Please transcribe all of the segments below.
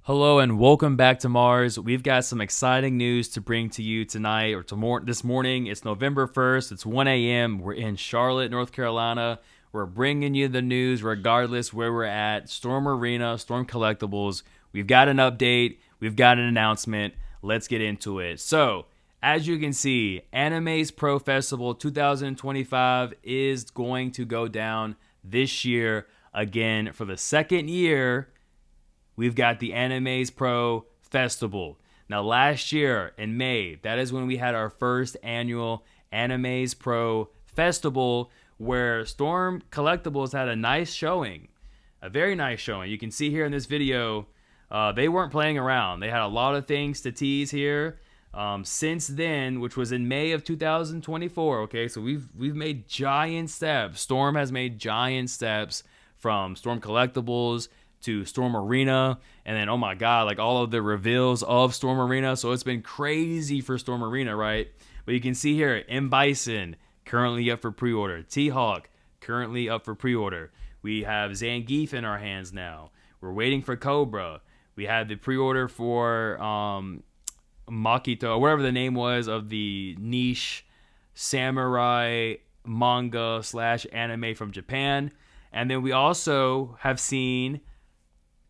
Hello and welcome back to Mars. We've got some exciting news to bring to you tonight or this morning. It's November 1st. It's 1 a.m. We're in Charlotte, North Carolina. We're bringing you the news regardless where we're at. Storm Arena, Storm Collectibles. We've got an update. We've got an announcement. Let's get into it. So, as you can see, M.A.R.S Pro Festival 2025 is going to go down this year again for the second year. We've got the M.A.R.S Pro Festival. Now, last year in May, that is when we had our first annual M.A.R.S Pro Festival where Storm Collectibles had a nice showing, a very nice showing. You can see here in this video, they weren't playing around. They had a lot of things to tease here. Since then, which was in May of 2024, okay, so we've made giant steps. Storm has made giant steps from Storm Collectibles to Storm Arena, and then, oh my god, like all of the reveals of Storm Arena. So it's been crazy for Storm Arena, right? But you can see here, M. Bison currently up for pre-order. T-Hawk currently up for pre-order. We have Zangief in our hands now. We're waiting for Cobra. We had the pre-order for Makito, or whatever the name was of the niche samurai manga / anime from Japan. And then we also have seen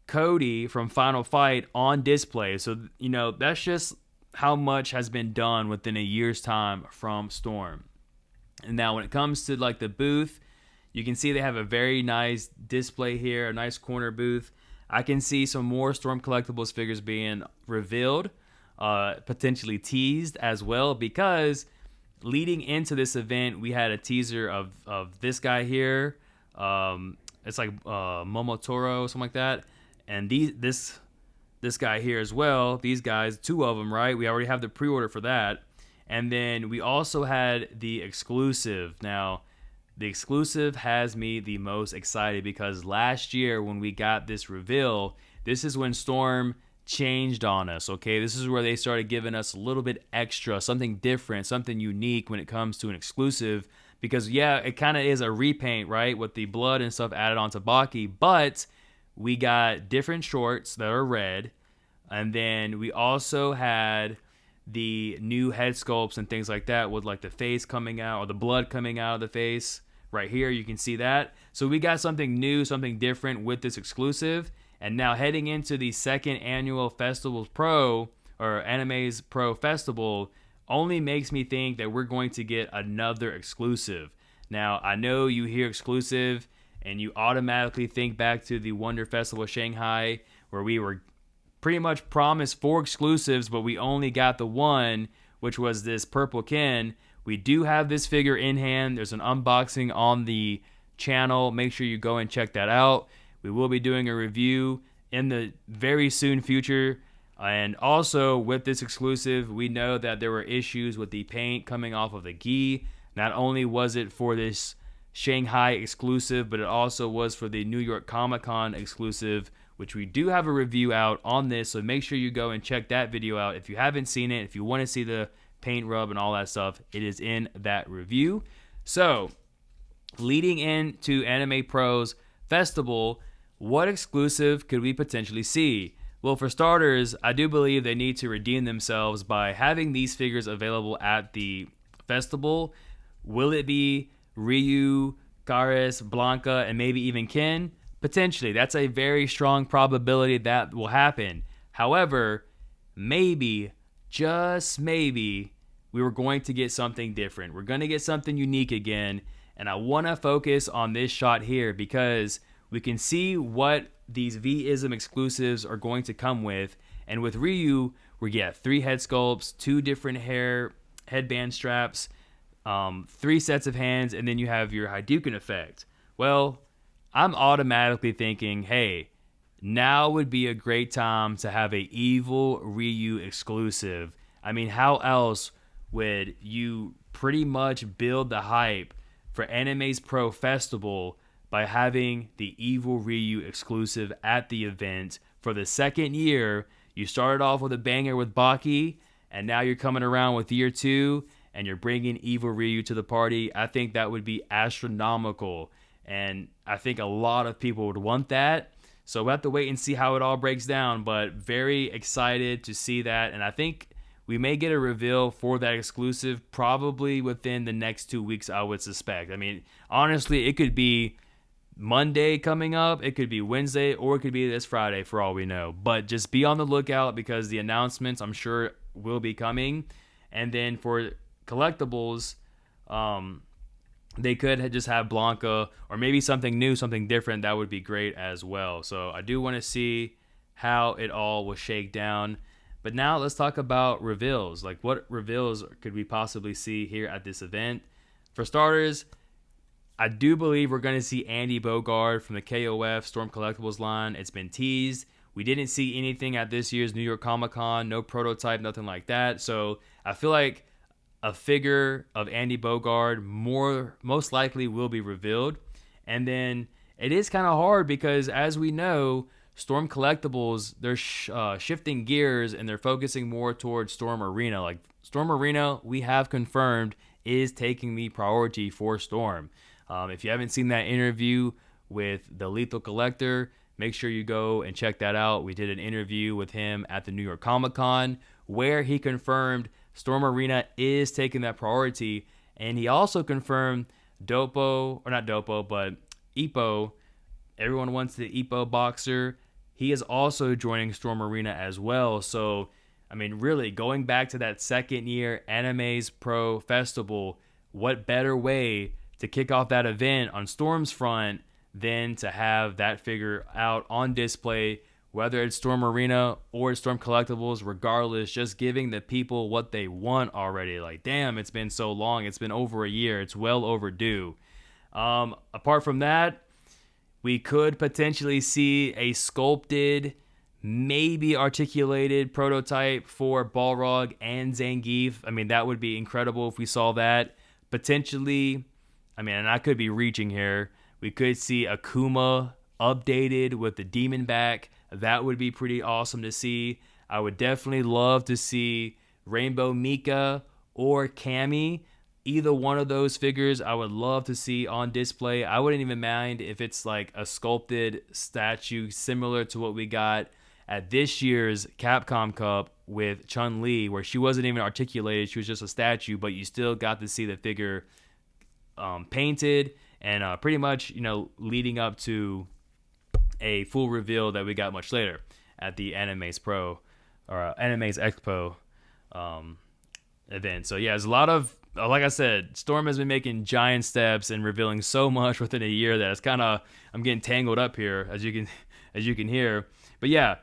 Cody from Final Fight on display. So, you know, that's just how much has been done within a year's time from Storm. And now when it comes to like the booth, you can see they have a very nice display here, a nice corner booth. I can see some more Storm Collectibles figures being revealed, potentially teased as well, because leading into this event, we had a teaser of this guy here. It's like Momotaro, something like that. And this guy here as well, these guys, two of them, right? We already have the pre-order for that. And then we also had the exclusive. Now, the exclusive has me the most excited because last year when we got this reveal, this is when Storm changed on us, okay? This is where they started giving us a little bit extra, something different, something unique when it comes to an exclusive. Because, yeah, it kind of is a repaint, right? With the blood and stuff added onto Baki, but we got different shorts that are red, and then we also had the new head sculpts and things like that with like the face coming out or the blood coming out of the face. Right here, you can see that. So we got something new, something different with this exclusive. And now heading into the second annual Festivals Pro or M.A.R.S Pro Festival only makes me think that we're going to get another exclusive. Now, I know you hear exclusive and you automatically think back to the Wonder Festival Shanghai, where we were pretty much promised 4 exclusives, but we only got the one, which was this Purple Ken. We do have this figure in hand. There's an unboxing on the channel. Make sure you go and check that out. We will be doing a review in the very soon future. And also with this exclusive, we know that there were issues with the paint coming off of the gi. Not only was it for this Shanghai exclusive, but it also was for the New York Comic-Con exclusive, which we do have a review out on this, so make sure you go and check that video out. If you haven't seen it, if you want to see the paint rub and all that stuff, it is in that review. So, leading into M.A.R.S Pro's Festival, what exclusive could we potentially see? Well, for starters, I do believe they need to redeem themselves by having these figures available at the festival. Will it be Ryu, Garis, Blanca, and maybe even Ken? Potentially. That's a very strong probability that will happen. However, maybe, just maybe, we were going to get something different. We're going to get something unique again. And I want to focus on this shot here because we can see what these V-ism exclusives are going to come with. And with Ryu, we get 3 head sculpts, 2 different headband straps, 3 sets of hands, and then you have your Hadouken effect. Well, I'm automatically thinking, hey, now would be a great time to have a evil Ryu exclusive. I mean, how else would you pretty much build the hype for M.A.R.S Pro Festival by having the evil Ryu exclusive at the event for the second year? You started off with a banger with Baki, and now you're coming around with year 2, and you're bringing evil Ryu to the party. I think that would be astronomical, and I think a lot of people would want that. So we'll have to wait and see how it all breaks down, but very excited to see that. And I think we may get a reveal for that exclusive probably within the next 2 weeks, I would suspect. I mean, honestly, it could be Monday coming up, it could be Wednesday, or it could be this Friday for all we know. But just be on the lookout because the announcements, I'm sure, will be coming. And then for collectibles, they could just have Blanca or maybe something new, something different. That would be great as well. So I do want to see how it all will shake down. But now let's talk about reveals. Like, what reveals could we possibly see here at this event? For starters, I do believe we're going to see Andy Bogard from the KOF Storm Collectibles line. It's been teased. We didn't see anything at this year's New York Comic Con. No prototype, nothing like that. So I feel like a figure of Andy Bogard most likely will be revealed. And then it is kind of hard because, as we know, Storm Collectibles, they're shifting gears and they're focusing more towards Storm Arena. Like, Storm Arena, we have confirmed, is taking the priority for Storm. If you haven't seen that interview with the Lethal Collector, make sure you go and check that out. We did an interview with him at the New York Comic Con where he confirmed Storm Arena is taking that priority. And he also confirmed Dopo, or not Dopo, but Ippo. Everyone wants the Ippo boxer. He is also joining Storm Arena as well. So, I mean, really, going back to that second year M.A.R.S Pro Festival, what better way to kick off that event on Storm's front than to have that figure out on display, whether it's Storm Arena or Storm Collectibles, regardless, just giving the people what they want already. Like, damn, it's been so long. It's been over a year. It's well overdue. Apart from that, we could potentially see a sculpted, maybe articulated prototype for Balrog and Zangief. I mean, that would be incredible if we saw that. Potentially, I mean, and I could be reaching here, we could see Akuma updated with the demon back. That would be pretty awesome to see. I would definitely love to see Rainbow Mika or Cammy. Either one of those figures I would love to see on display. I wouldn't even mind if it's like a sculpted statue similar to what we got at this year's Capcom Cup with Chun-Li, where she wasn't even articulated. She was just a statue, but you still got to see the figure painted and pretty much, you know, leading up to a full reveal that we got much later at the M.A.R.S Pro or M.A.R.S Expo event. So yeah, there's a lot of, like I said, Storm has been making giant steps and revealing so much within a year that it's kind of, I'm getting tangled up here as you can hear. But yeah,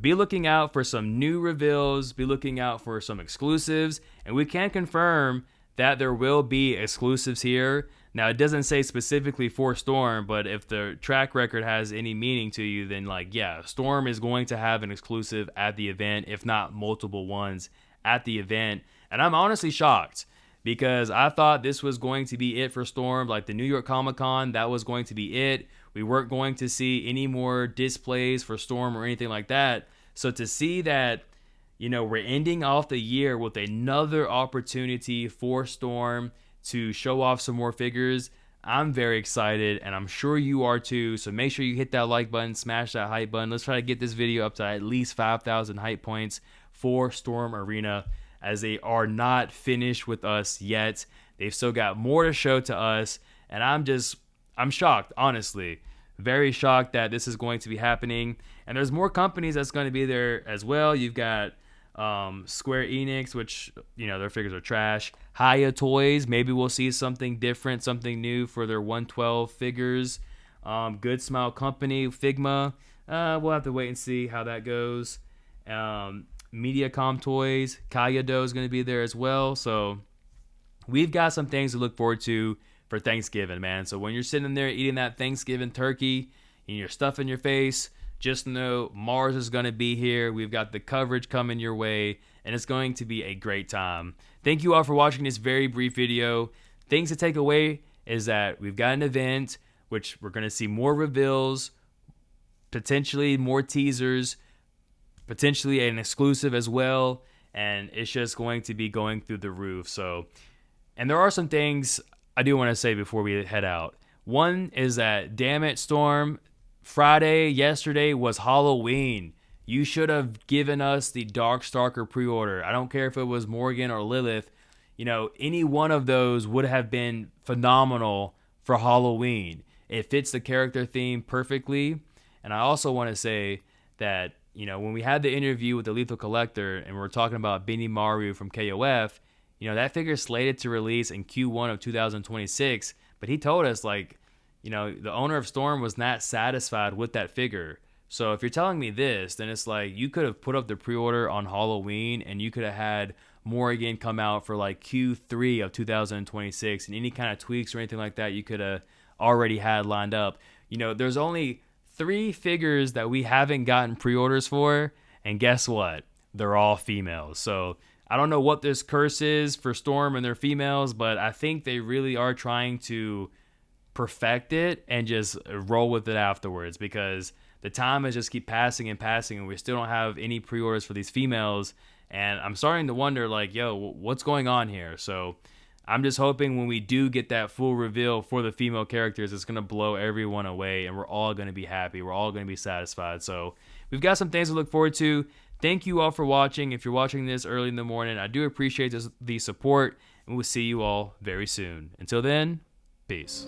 be looking out for some new reveals, be looking out for some exclusives, and we can confirm that there will be exclusives here. Now, it doesn't say specifically for Storm, but if the track record has any meaning to you, then like, yeah, Storm is going to have an exclusive at the event, if not multiple ones at the event. And I'm honestly shocked because I thought this was going to be it for Storm. Like the New York Comic Con, that was going to be it. We weren't going to see any more displays for Storm or anything like that. So to see that, you know, we're ending off the year with another opportunity for Storm to show off some more figures, I'm very excited, and I'm sure you are too. So make sure you hit that like button, smash that hype button. Let's try to get this video up to at least 5,000 hype points for Storm Arena, as they are not finished with us yet. They've still got more to show to us, and I'm shocked, honestly. Very shocked that this is going to be happening. And there's more companies that's going to be there as well. You've got Square Enix, which, you know, their figures are trash. Haya Toys, maybe we'll see something different, something new for their 112 figures. Good Smile Company, Figma, we'll have to wait and see how that goes. Mediacom Toys, Kayado is going to be there as well. So we've got some things to look forward to for Thanksgiving, man. So when you're sitting there eating that Thanksgiving turkey and you're stuffing your face, just know M.A.R.S is going to be here. We've got the coverage coming your way, and it's going to be a great time. Thank you all for watching this very brief video. Things to take away is that we've got an event, which we're going to see more reveals, potentially more teasers, potentially an exclusive as well, and it's just going to be going through the roof. So, and there are some things I do want to say before we head out. One is that, damn it, Storm, yesterday was Halloween. You should have given us the Darkstalker pre-order. I don't care if it was Morgan or Lilith. Any one of those would have been phenomenal for Halloween. It fits the character theme perfectly. And I also want to say that, when we had the interview with the Lethal Collector and we were talking about Benny Maru from KOF, that figure is slated to release in Q1 of 2026. But he told us, like, the owner of Storm was not satisfied with that figure. So if you're telling me this, then it's like you could have put up the pre-order on Halloween and you could have had Morrigan come out for like Q3 of 2026, and any kind of tweaks or anything like that you could have already had lined up. There's only 3 figures that we haven't gotten pre-orders for, and guess what? They're all females. So I don't know what this curse is for Storm and their females, but I think they really are trying to perfect it and just roll with it afterwards, because the time is just keep passing and passing and we still don't have any pre-orders for these females. And I'm starting to wonder, like, yo, what's going on here? So I'm just hoping when we do get that full reveal for the female characters, it's going to blow everyone away and we're all going to be happy. We're all going to be satisfied. So we've got some things to look forward to. Thank you all for watching. If you're watching this early in the morning, I do appreciate the support, and we'll see you all very soon. Until then, peace.